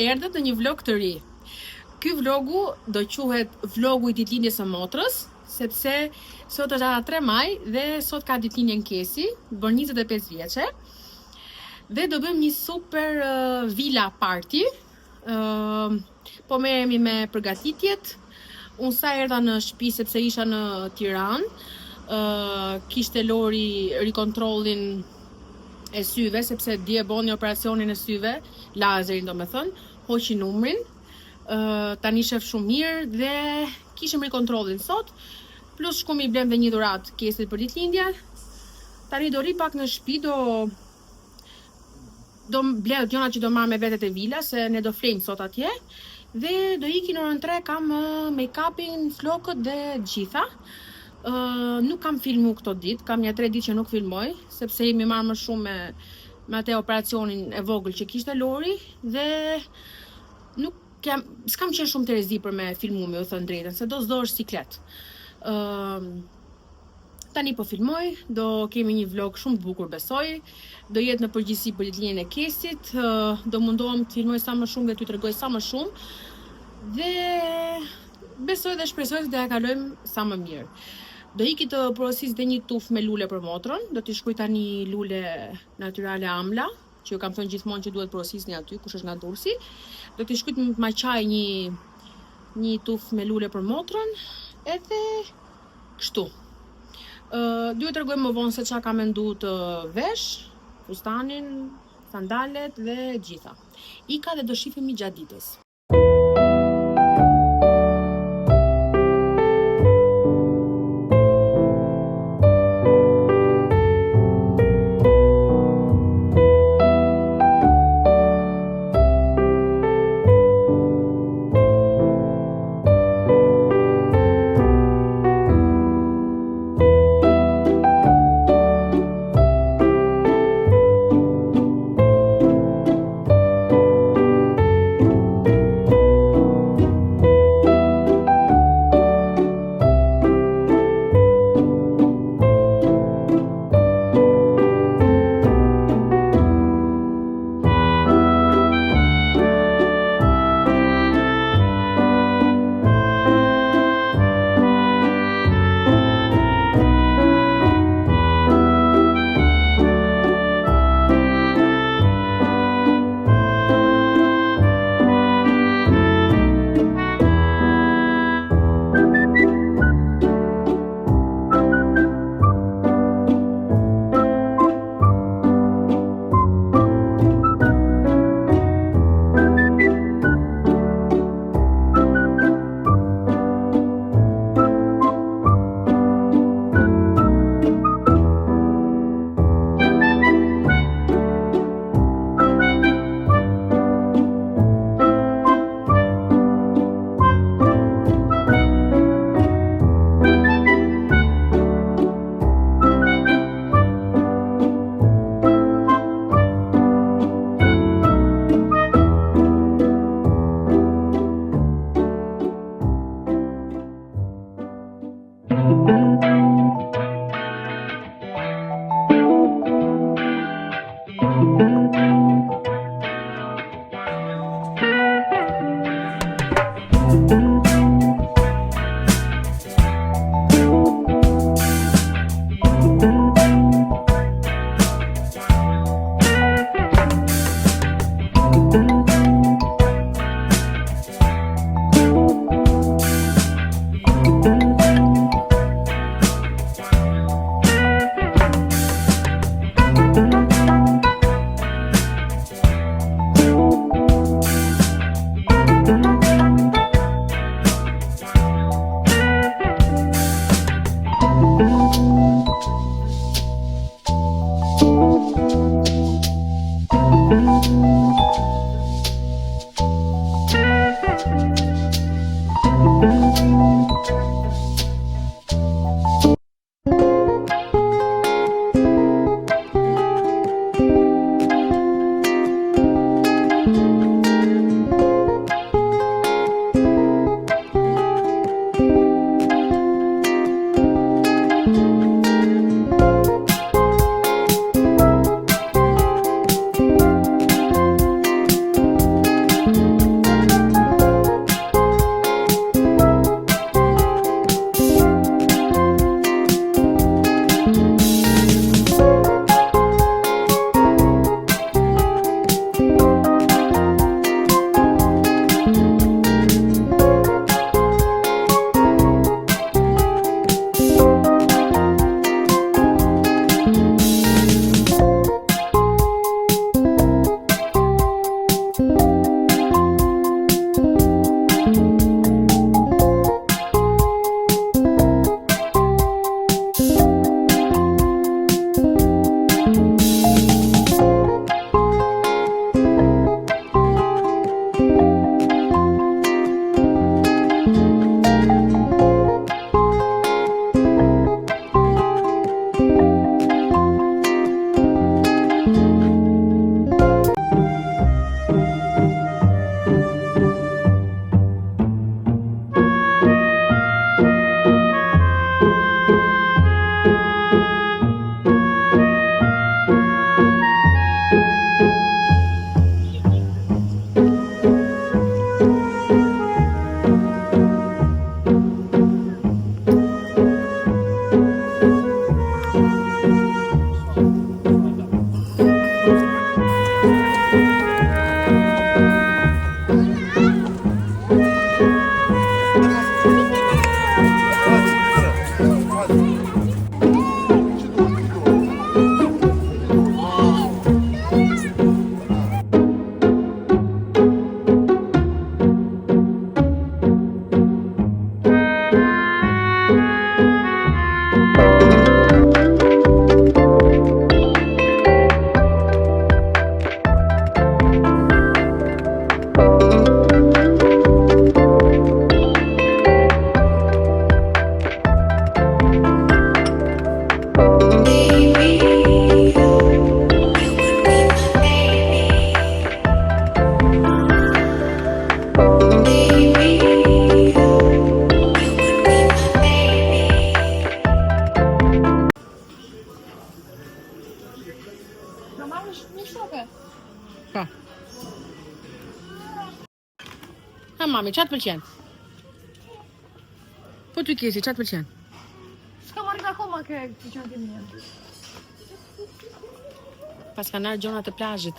erdhët në një vlog të ri. Ky vlogu do quhet vlogu I ditëlindjes së motrës, sepse sot është data 3 maj dhe sot ka ditëlindjen Kesi, bën 25 vjeçe. Dhe do bëjmë një super villa party. Po merremi me përgatitjet. Unë sa erdha në shtëpi sepse isha në Tiranë. Kishte Lori rikontrollin e syve, sepse dje boni operacionin e syve, lazerin do me thënë, hoqi numrin, tani shef shumë mirë dhe kishim rikontrollin sot, plus shkumi I blem dhe një dhurat Kesit për ditëlindje. Tani do ri pak në shtëpi, do bledh gjona që do marr me vete te vila, se ne do flejmë sot atje, dhe do iki në orën 3, kam make-upin, flokët dhe gjitha. Nuk kam filmu këto ditë, kam një 3 ditë që nuk filmoj, sepse jemi marrë më shumë me atë operacionin e vogël që kishte Lori, dhe s'kam qenë shumë Terezi për me filmu me u thënë drejtën, se do s'do është siklet. Tani po filmoj, do kemi një vlog shumë të bukur besoj, do jetë në përgjithësi për ditëlindjen e Kesit, do mundohem të filmoj sa më shumë dhe t'ju tregoj sa më shumë, dhe besoj dhe shpresoj se do ja kalojmë sa më mirë. Do iki të porosis dhe një tuf me lule për motrën, do t'i shkruaj tani lule natyrale Amla, që ju kam thënë gjithmonë që duhet porosisni aty, kush është nga Durrësi. Do t'i shkruaj me maqaj një tuf me lule për motrën, edhe kështu. Duhet të tregoj më vonë se çka kam menduar të vesh, fustanin, sandalet dhe gjitha. Ika dhe do shihemi gjatë ditës. Ha mami, çat pëlqen? Po ty kesi, çat pëlqen? S'ka marrë akoma ke që ti mirë. Pas kanë ardhur gjona të plazhit.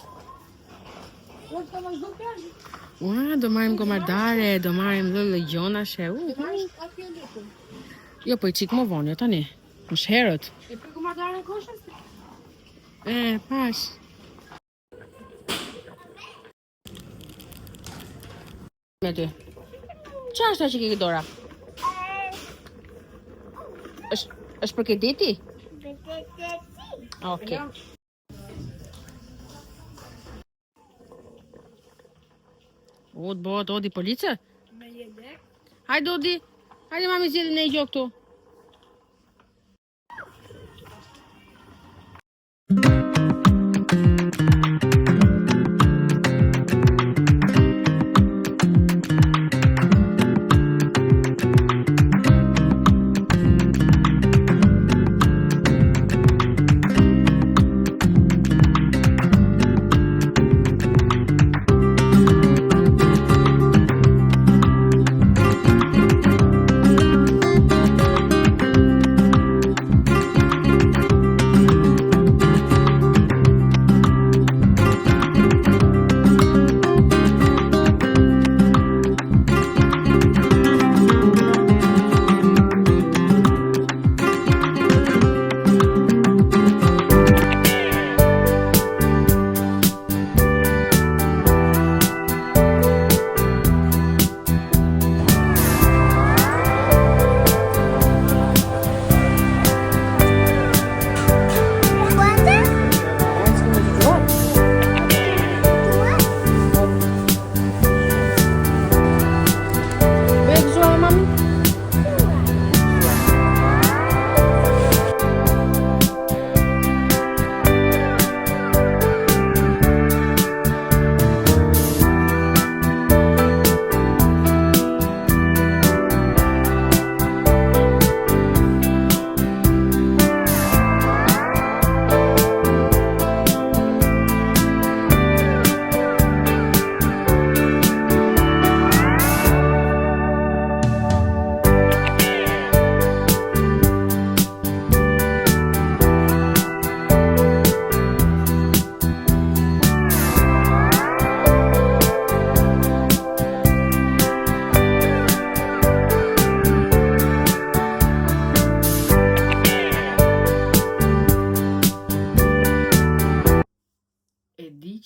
Po s'ka më zgjon plazh. Ua, do marrim gomardare, do marrim lëllë gjona she. Aty ndekun. Jo, po i çik më vonë, jo tani. Është herët. E për komardarën koshës? Pash. Me ty. Qa është ta që ke dora? është për këtë deti? Okej. O, të bëhet Odi police? Me jelek. Hajde Odi. Hajde mami zjedhe ne i gjo këtu.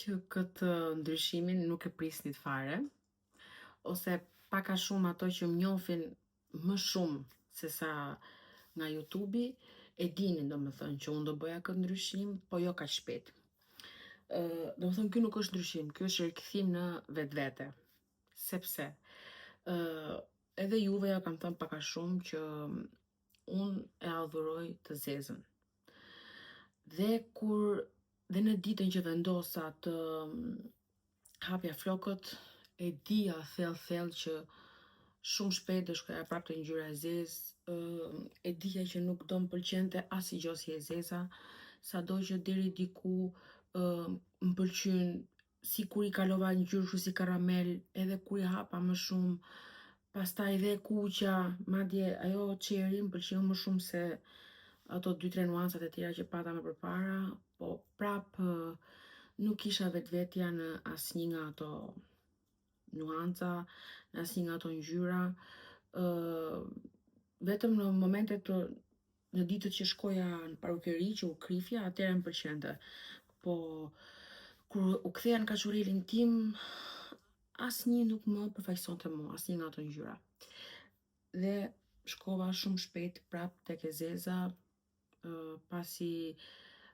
Që këtë ndryshimin nuk e prisnit fare, ose pak a shumë ato që më njohin më shumë se sa nga YouTube-i, e dinin domethënë që unë do bëja këtë ndryshim, po jo kaq shpejt. Domethënë ky nuk është ndryshim, ky është rikthim në vetvete. Sepse edhe juve ja kam thënë pak a shumë që unë e adhuroj të zezën. Dhe në ditën që vendosa të hapja flokët, e dija thellë që shumë shpejt do shkoja prapë te ngjyra e zezë, e dija që nuk do më pëlqente asnjë si e zeza, sado që deri diku më pëlqyn si kur i kalova ngjyrë kështu si karamel, edhe kur i hapa më shumë, pastaj dhe kuqja, madje ajo çeri më pëlqeu më shumë se ato 2-3 nuancat e tjera që pata më përpara, po prap nuk kisha vetvetja në asnjë nga ato nuanca, në asnjë nga ato ngjyra. Vetëm në momentet në ditët që shkoja në parukeri që u krifja, atëherë më pëlqente. Po kur u ktheja në kaqurelin tim, asnjë nuk më përfaqësonte mua, asnjë nga ato ngjyra. Dhe shkova shumë shpejt prap tek e zeza, pasi,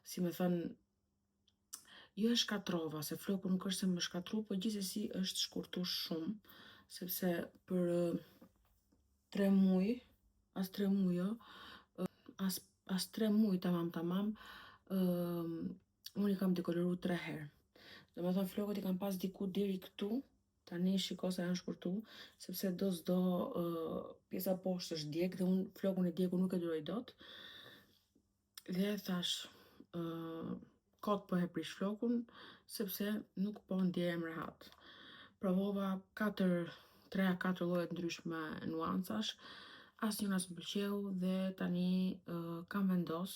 si me thënë, jo e shkatrova, se floku nuk është se më shkatru, po gjithsesi është shkurtu shumë, sepse për 3 muj, as 3 muj jo, as 3 muj tamam, unë i kam dekoloru 3 herë. Domethënë flokët i kam pas diku deri këtu, tani shiko sa janë shkurtu, sepse do s'do pjesa poshtë është djeg dhe unë flokun e djegur nuk e duroj dot. Dhe thash, kot po e prish flokun, sepse nuk po ndjehem rehat. Provova 4 3-4 lloje ndryshme nuancash. Asnjëra s'm pëlqeu dhe tani kam vendos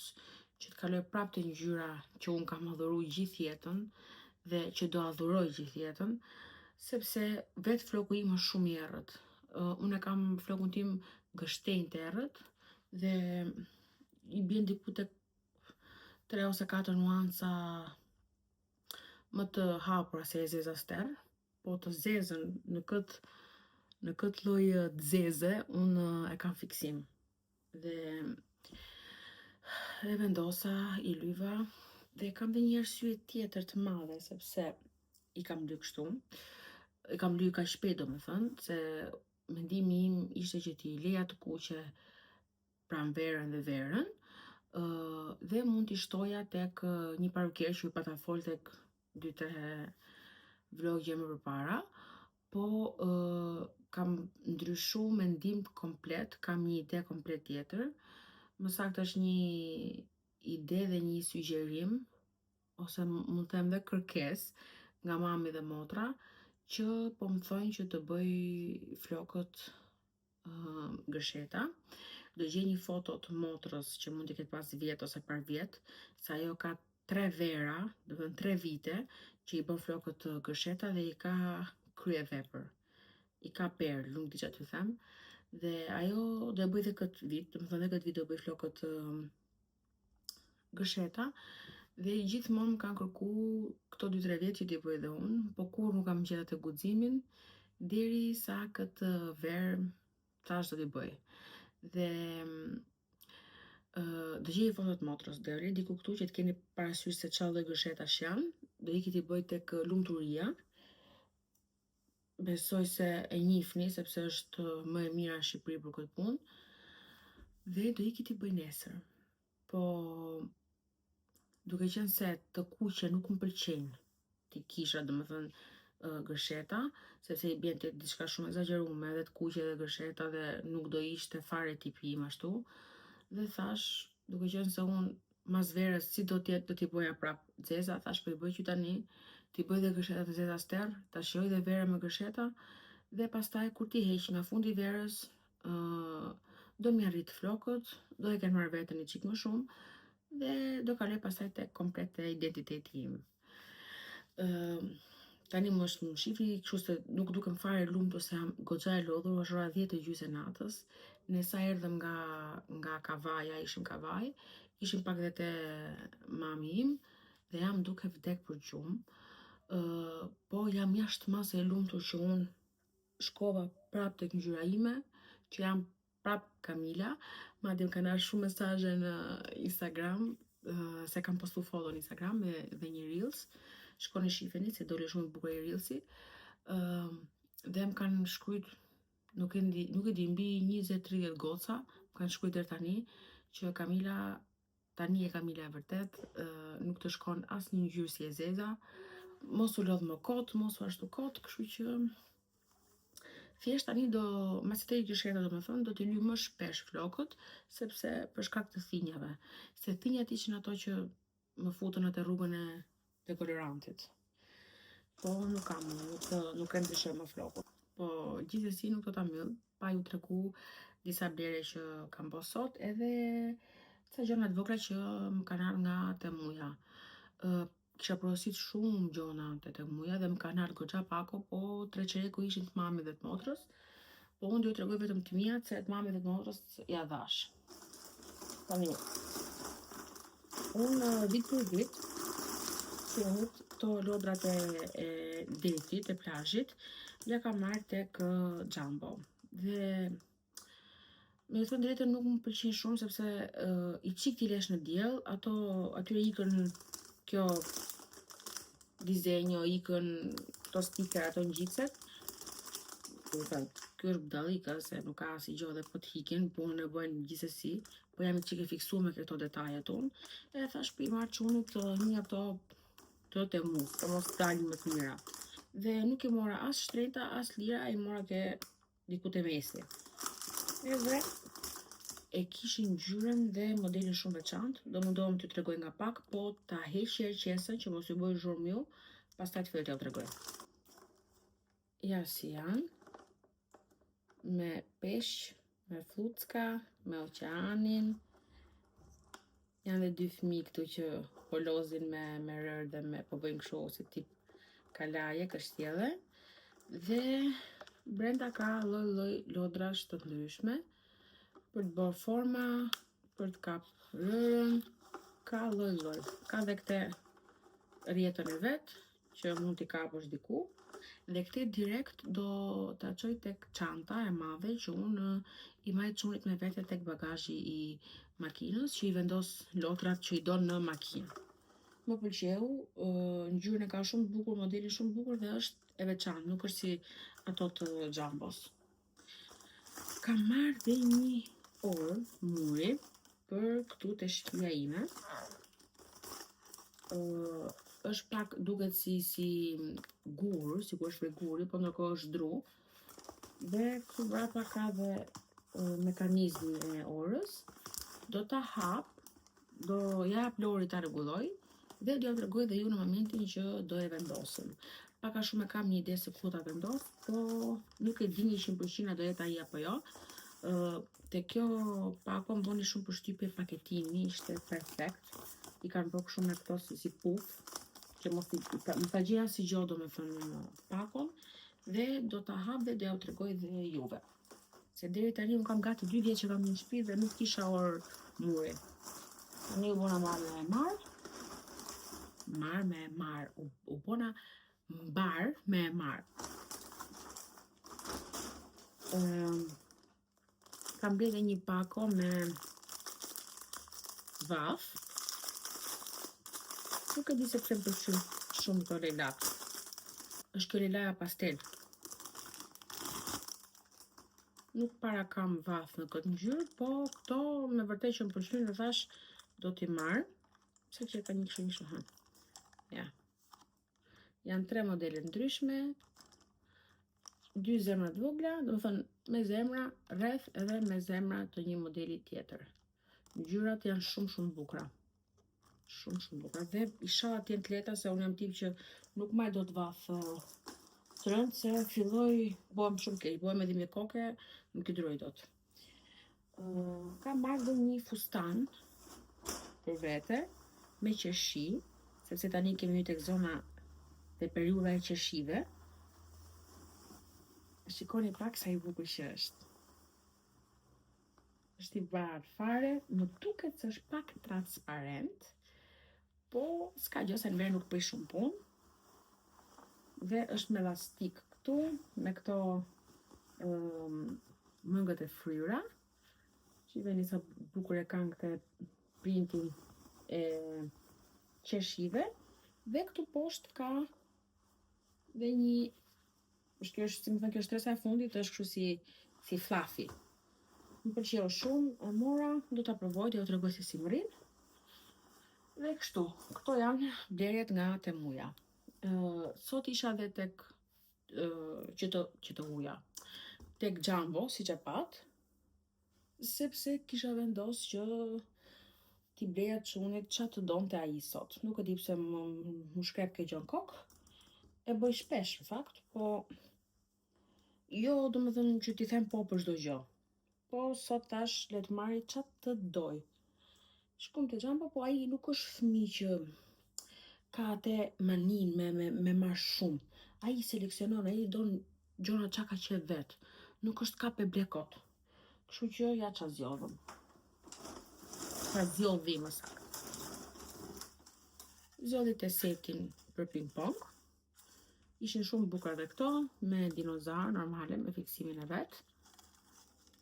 që të kaloj prapë te ngjyra që unë kam adhuru gjithë jetën dhe që do adhuroj gjithë jetën, sepse vetë floku im është shumë i errët. Unë e kam flokun tim gështenjtë errët dhe i bjen diku tek 3 ose 4 nuanca më të hapura se e zeza ster, po të zezën në këtë lloj të zeze unë e kam fiksim. Dhe e vendosa, i lyva dhe kam dhe një arsye tjetër të madhe sepse i kam ly kështu. I kam ly kaq shpejt domethënë, se mendimi im ishte që t'i leja të kuqe pranverën dhe verën, dhe mund t'i shtoja tek një paruker që ju pata fol tek 2-3 vlogje më përpara, po kam ndryshu mendim komplet, kam një ide komplet tjetër. Më saktë është një ide dhe një sugjerim, ose mund të them dhe kërkesë nga mami dhe motra, që po më thojnë që të bëj flokët gërsheta. Do gjej një foto të motrës që mund t'i ketë pas vjet ose par vjet, se ajo ka 3 vera, do të thënë 3 vite, që i bën flokët gërsheta dhe i ka krye vepër. I ka perë, nuk di çfarë t'ju them. Dhe ajo do e bëj dhe këtë vit, do të thënë dhe këtë vit do bëj flokët gërsheta. Dhe gjithmonë më kanë kërku këto 2-3 vjet që t'i bëj dhe unë, po kur nuk kam gjetur atë guximin, deri sa këtë verë thash do t'i bëj. Dhe do gjej fotot motrës deri diku këtu që t'keni parasysh se çfarë lloj gërshetash janë. Do iki t'i bëj tek lumturia. Besoj se e njihni sepse është më e mira në Shqipëri për këtë punë. Dhe do iki t'i bëj nesër. Po duke qenë se të kuqe nuk më pëlqejnë t'i kisha domethënë gërsheta, sepse i bjen te diçka shumë egzagerume, edhe të kuqe dhe gërsheta dhe nuk do ishte fare tipi im ashtu. Dhe thash, duke qenë se unë mas verës si do t'jetë do t'i bëja prap zeza, thash po i bëj që tani, t'i bëj dhe gërsheta të zeza ster, ta shijoj dhe verën me gërsheta, dhe pastaj kur t'i heq nga fundi i verës, do mi arrit flokët, do e kenë marrë veten një çik më shumë, dhe do kaloj pastaj tek komplet te identiteti im. Tani më shifni kështu se nuk dukem fare lumtur se jam goxha e lodhur, është ora 10:30 e natës. Ne sa erdhëm nga Kavaja, ishim Kavaj, ishim pak dhe te mami im dhe jam duke vdek për gjumë. Po jam jashtë mase e lumtur që unë shkova prap tek ngjyra ime, që jam prap Kamila. Madje më kanë ardhur shumë mesazhe në Instagram, se kam postu foto në Instagram dhe një reels. Shkoni shifeni se doli shumë i bukur i reelsi. Dhe më kanë shkruajt, nuk e di, mbi 20-30 goca, më kanë shkruajt deri tani që Kamila, tani e Kamila e vërtet, nuk të shkon asnjë ngjyrë si e zeza, mos u lodh më kot, mos u ashtu kot, kështu që thjesht tani masi të gërsheta domethënë, do t'i lyj më shpesh flokët, sepse për shkak të thinjave. Se thinjat ishin ato që më futën atë rrugën e dekolorantit. Po nuk kam, nuk e ndryshoj më flokët. Po gjithsesi nuk do ta mbyll, pa ju tregu disa blere që kam bo sot, edhe ca gjëra të vogla që më kanë ardhur nga Temuja. Kisha porosit shumë gjona te Temuja dhe më kanë ardhur goxha pako, po treqereku ishin të mami dhe të motrës. Po unë do ju tregoj vetëm të mia, se të mami dhe të motrës ja dhash. Tani, unë vit për vit këto lodrat e detit, e plazhit, ja kam marrë tek Jumbo. Dhe me thënë drejtën nuk më pëlqen shumë sepse i çik t'i lesh në diell, atyre ikën kjo dizenjo, ikën këto stiker, ato ngjitset. Do të thënë, ky është budallika se nuk ka asnjë gjë dhe po t'hikin, punën e bëjnë gjithsesi, po jam i çik e fiksuar me këto detajet unë. E thash pi marr çunit një ato të Temu, për mos dalin më të mira. Dhe nuk i mora as shtrejta, as lira, i mora ke diku te mesi. Edhe e kishin ngjyrën dhe modelin shumë veçantë, do mundohem t'ju tregoj nga pak, po ta heq qesën që mos ju bëj zhurmë ju, pastaj t'filloj t'ju tregoj. Ja si janë. me peshq, me fucka, me oqeanin. Janë dhe 2 fëmijë këtu që po lozin me rër dhe po bëjnë kështu si tip kalaje, kështjelle. Dhe brenda ka lloj lodrash të ndryshme për të bërë forma, për të kap rërën, ka lloj. Ka dhe këte rjetën e vet që mund t'i kapësh diku. Dhe këte direkt do t'a çoj tek çanta e madhe që unë i maj çunit me vete tek bagazhi i makinës që i vendos lotrat që i don në makinë. Më pëlqeu, ngjyrën e ka shumë bukur, modeli shumë bukur dhe është e veçantë, nuk është si ato të Jambos. Kam marrë dhe një orë muri për këtu te shtëpia ime. Është pak duket si gur, sikur është guri, po ndërkohë është dru. Dhe këtu brapa ka dhe mekanizmi e orës. Do ta hap, do jap Lori ta rregulloj dhe do ja tregoj dhe ju në momentin që do e vendosëm. Paka shumë e kam një ide se ku ta vendos, po nuk e di 100% a do jetë ai apo jo. Te kjo pako më bëni shumë përshtypje paketimi, ishte perfekt. I kanë bërë shumë me këto si puf, që mos më ta gjeja si gjo do me thënë në pakon, dhe do ta hap dhe do ja u tregoj dhe juve. Se deri tani unë kam gati 2 vjet që kam një shtëpi dhe nuk kisha orë muri. Tani u bona u bona mbar me marr. Kam blerë një pako me vaf. Nuk e di se pse më pëlqen shumë këto lelat. Është kjo lelaja pastel. Nuk para kam vaf në këtë ngjyrë, po këto me vërtet që më pëlqejnë dhe thash do t'i marr. Pse që ka një kështu hën. Ja. Janë 3 modele ndryshme, 2 zemra të vogla, do të thënë me zemra rreth edhe me zemra të një modeli tjetër. Ngjyrat janë shumë bukura. Shumë bukura. Dhe isha atje të leta se unë jam tip që nuk maj do të vaf të rëndë se filloj bëhem shumë keq, bëhem edhe me koke, nuk i duroj dot. Kam marrë dhe një fustan për vete me qeshi, sepse tani kemi hyrë tek zona dhe periudha e qeshive. Shikoni pak sa i bukur që është. Është i bardhë fare, më duket se është pak transparent, po s'ka gjë se në verë nuk bëj shumë punë. Dhe është me elastik këtu, me këto mëngët e fryra. Shikoni sa bukur e kanë këtë printin e qeshive. Dhe këtu poshtë ka dhe një, kjo është, si më thënë, kjo është tresa e fundit, është kështu si fluffy. Më pëlqeu shumë, e mora, do ta provoj, do t'ju tregoj se si më rrin. Dhe kështu, këto janë blerjet nga Temuja. Sot isha dhe tek qëto huja, tek Jumbo, siç e pat, sepse kisha vendos që t'i bleja çunit çfarë të donte ai sot. Nuk e di pse më shkrep kjo gjë në kokë. E bëj shpesh në fakt, po jo domethënë që t'i them po për çdo gjë. Po sot tash le të marri çfarë të doj. Shkum te Jumbo, po ai nuk është fëmijë që ka atë manin me marr shumë. Ai seleksionon, ai don gjona çka ka qef vet. Nuk është kap e blekot. Kështu që ja ça zgjodhëm. Ka zgjodhi më saktë. Zgjodhi te setin për ping-pong. Ishin shumë bukura dhe këto, me dinozar normale, me fiksimin e vet.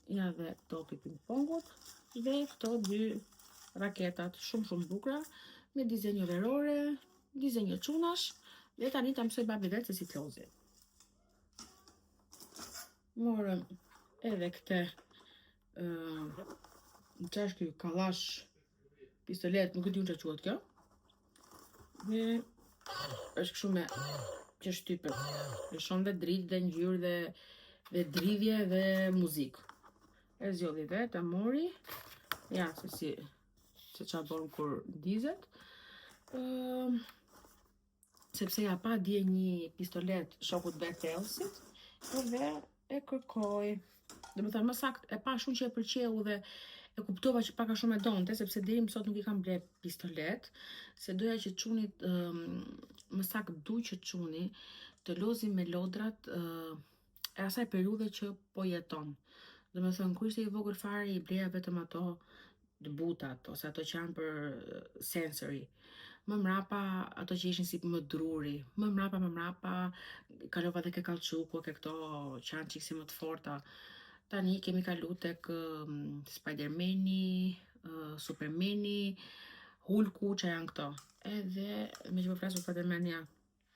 Ja dhe topi ping-pongut. Dhe këto 2 raketat shumë bukura, me dizenjo verore, dizenjo çunash, dhe tani ta mësoj babi vet se si t'lozi. Morëm edhe këte ç'është ky kallash pistolet, nuk e di unë ç'a quhet kjo. Dhe është kështu me qeshtypë. Lëshon dhe dritë dhe ngjyrë dhe dridhje dhe muzikë. E zgjodhi vet, e mori. Ja, se ç'a bën kur dizet. Sepse ja pa dje një pistolet shokut vet Elsit, edhe e kërkoj. domethënë më saktë e pa shumë që e pëlqeu dhe e kuptova që pak a shumë e donte, sepse deri më sot nuk i kam ble pistolet, se doja që çunit më saktë du që çuni të lozi me lodrat e asaj periudhe që po jeton. Domethënë kur ishte i vogël fare i bleja vetëm ato të butat ose ato që janë për sensory. Më mrapa ato që ishin si më druri, më mrapa kalova dhe ke kallçuku, ke këto që janë çik si më të forta. Tani kemi kalu tek Spidermani, Supermani, Hulku që janë këto. Edhe me që po flas për Spiderman ja,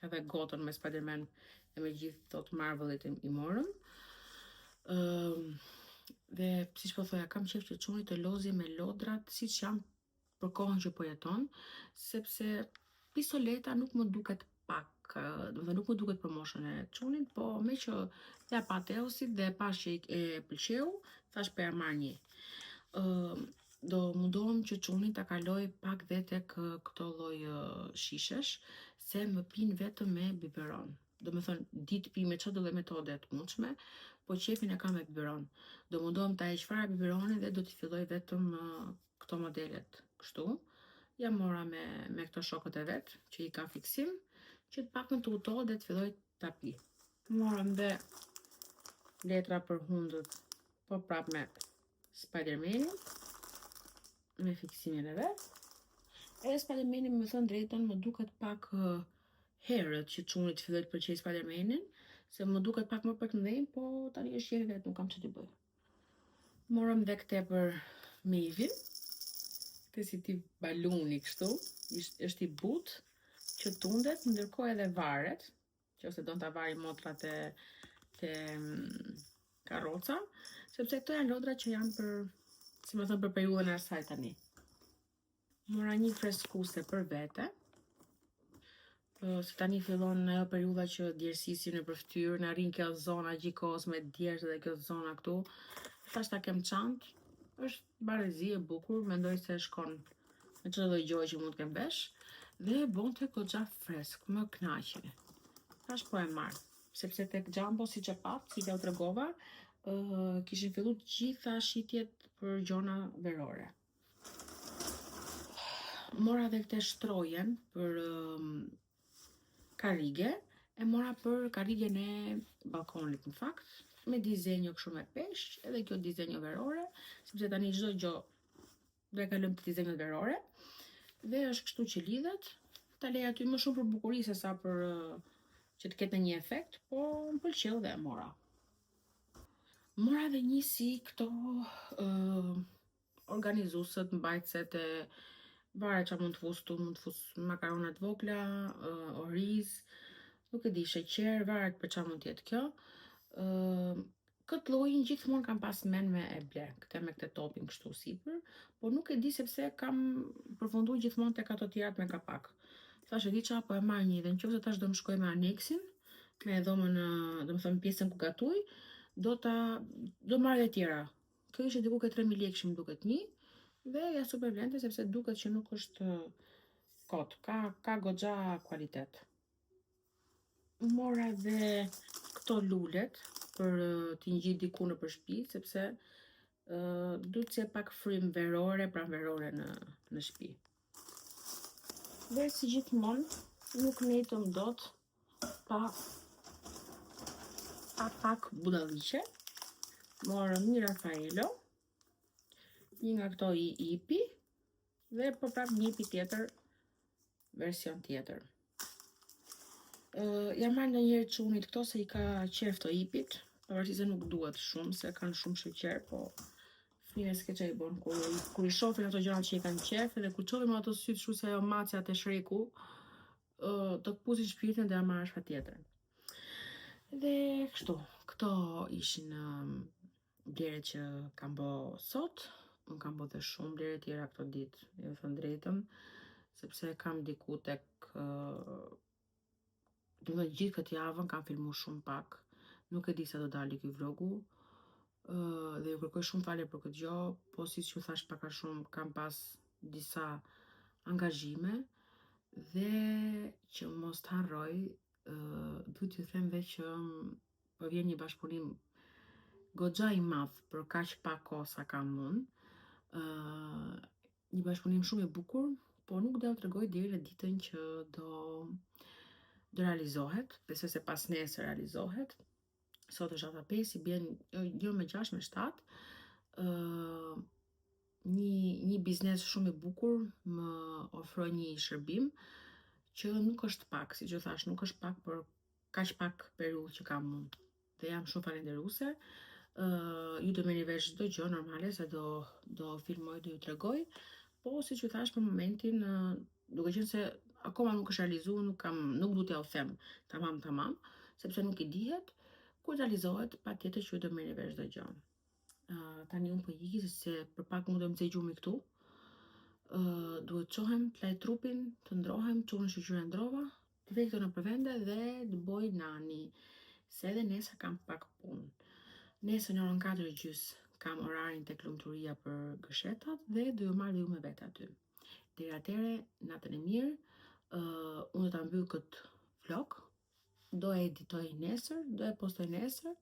edhe gotën me Spiderman e me gjithë thot Marvelit i morëm. Dhe si që po thoja, kam qef që çuni të lozi me lodrat siç janë për kohën që po jeton, sepse pistoleta nuk më duket pak, domethënë nuk më duket promotion e çunit, po me që ja pa Teosit dhe pash që e pëlqeu, thash po ja marr një. Do mundohem që çuni ta kaloj pak dhe tek këto lloj shishesh, se më pin vetëm me biberon. Do me thënë, ditë pi me çdo lloj metode të mundshme, po qefin e kam me biberon. Do mundohem ta heq fare biberonin dhe do t'i filloj vetëm këto modelet kështu. Ja mora me këto shokët e vet, që i ka fiksim, që të pakën të utohet dhe të filloj ta pi. Morëm dhe letra për hundët, po prap me Spidermanin, me fiksimin e vet. E Spidermanin më thënë drejtën më duket pak herët që çunit filloi të pëlqej Spidermanin, se më duket pak më për të mëdhenj, po tani është jeri vet, nuk kam ç't'i bëj. Morëm dhe këte për Mavin, këtë si tip baluni kështu, është i butë, që tundet, ndërkohë edhe varet, që ose don ta vari motrat te karroca, sepse këto janë lodra që janë për, si më thënë, për periudhën e asaj tani. Mora një freskuse për vete, se tani fillon ajo periudha që djersisi në përftyrë, na rrin kjo zona gjikos me djersë dhe kjo zona këtu. Thash ta kem çantë, është barezi e bukur, mendoj se shkon me çdo lloj gjoje që mund të kem vesh dhe bonte goxha fresk, më kënaqi. Thash po e marr, sepse tek Jumbo siç e pat, si t'ja u tregova, kishin fillu të gjitha shitjet për gjona verore. Mora dhe këte shtrojen për karrige, e mora për karrigen e balkonit në fakt, me dizenjo kështu me peshq, edhe kjo dizenjo verore, sepse tani çdo gjë do e kalojmë të dizenjot verore, dhe është kështu që lidhet, ta lej aty më shumë për bukuri se sa për që të ketë një efekt, po më pëlqeu dhe e mora. Mora dhe një si këto organizuesët, mbajtëset e varet që mund të fus tu, mund të fus makaronat vogla, oriz, nuk e di, sheqer, varet për çfarë mund të jetë kjo. Këtë llojin gjithmonë kam pas men me e ble, këtë me këtë topping kështu sipër, po nuk e di sepse kam përfunduar gjithmonë tek ato tjerat me kapak. Thash e di çfarë, po e marr një dhe nëse tash do më shkoj me aneksin, me dhomën, domethënë pjesën ku gatuj, do marr edhe tjera. Kjo ishte diku ke 3000 lekë më duket një, dhe ja super vlente sepse duket që nuk është kot, ka goxha kualitet. Mora dhe këto lulet për t'i ngjit diku në shtëpi, sepse duhet se pak frym verore, pra verore në shtëpi. Dhe si gjithmonë, nuk netëm dot pa pak budalliqe. Morëm një Raffaello, një nga këto i ipi, dhe po prap një ipi tjetër, version tjetër. Jam marrë ndonjëherë çunit këto se i ka qef të ipit, pavarësisht se nuk duhet shumë, se kanë shumë sheqer, po fëmijët s'ke ç'a i bën. Kur i shohin ato gjëra që i kanë qef, edhe kur çohim ato sytë kështu si ajo macja te Shreku, do të pusin shpirtin dhe ja marrësh patjetër. Dhe kështu, këto ishin bleret që kam bë sot. Unë kam bë dhe shumë blere tjera këto ditë, ju thënë drejtën, sepse kam diku tek dhe gjithë këtë javën kam filmu shumë pak, nuk e di sa do dali ky vlogu, dhe ju kërkoj shumë falje për këtë gjë, po siç ju thash pak a shumë kam pas disa angazhime, dhe që mos të harroj, duhet t'ju them dhe që po vjen një bashkëpunim goxha i madh për kaq pak kohë sa kam unë. Një bashkëpunim shumë i bukur, po nuk do t'u tregoj deri në ditën që do realizohet. Besoj se pas nesër realizohet. Sot është data 5, i bjen jo me 6, me 7. Një biznes shumë i bukur më ofroi një shërbim që nuk është pak, siç e thash, nuk është pak për kaq pak periudhë që kam unë. Dhe jam shumë falenderuese. Ju do merrni vesh çdo gjë normale se do filmoj, do ju tregoj. Po siç ju thash për momentin, duke qenë se akoma nuk është realizuar, nuk du t'ja u them tamam, sepse nuk i dihet. Kur realizohet, patjetër që ju do merrni vesh çdo gjë. Tani unë po iki se për pak mu do më nxej gjumi këtu. Duhet çohem, të laj trupin, të ndrohem, çuhen shoqyre ndrova, të vej këto nëpër vende dhe të boj nani. Se edhe nesër kam pak punë. Nesër në orën 4:30 kam orarin tek lumturia për gëshetat dhe do ju marr dhe ju me vet aty. Deri atëre, natën e mirë. Unë do ta mbyll këtë vlog. Do e editoj nesër, do e postoj nesër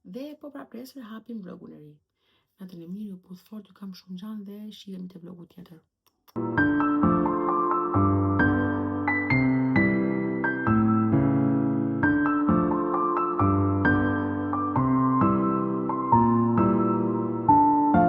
dhe po prap nesër hapim vlogun e ri. Natën e mirë, ju puth fort, ju kam shumë gjanë dhe shihemi te vlogu tjetër.